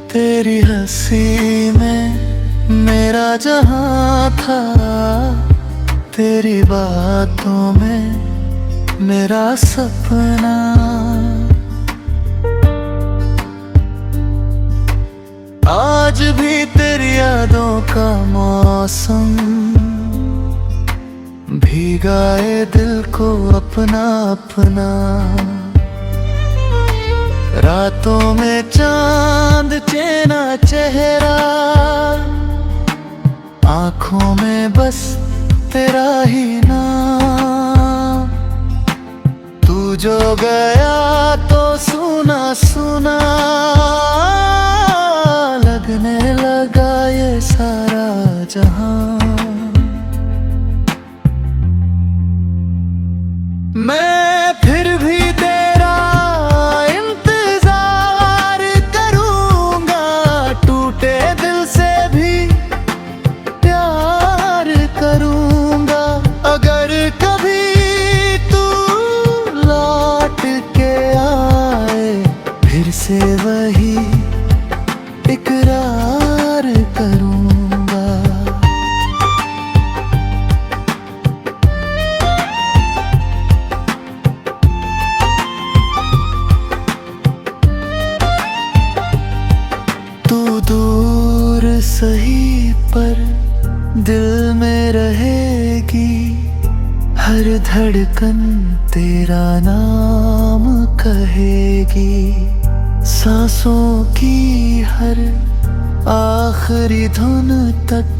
तेरी हंसी में मेरा जहां था, तेरी बातों में मेरा सपना। आज भी तेरी यादों का मौसम भीगाए दिल को अपना अपना। रातों में चांद चेना चेहरा, आंखों में बस तेरा ही नाम। तू जो गया तो सुना सुना लगने लगा ये सारा जहां। मैं फिर भी तेरा इंतजार करूंगा, टूटे दिल से भी प्यार करूंगा। अगर कभी तू लौट के आए, फिर से वही इकरार करूंगा। तू दूर सही पर दिल में रहेगी, हर धड़कन तेरा नाम कहेगी। सांसों की हर आखिरी धुन तक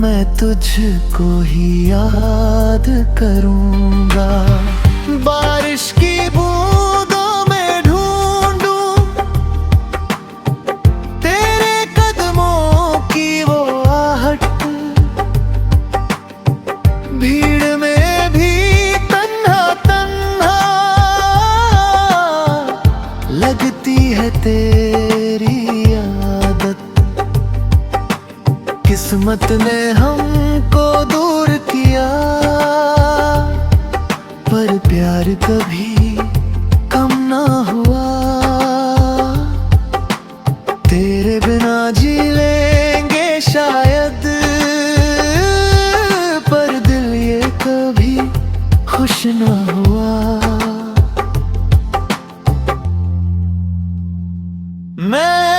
मैं तुझको ही याद करूंगा। बारिश की बूंदों में ढूंढूं तेरे कदमों की वो आहट, भीड़ में भी तन्हा तन्हा लगती है तेरी आदत। किस्मत ने हमको दूर किया, पर प्यार कभी कम ना हुआ। तेरे बिना जी लेंगे शायद, पर दिल ये कभी खुश ना हुआ। मैं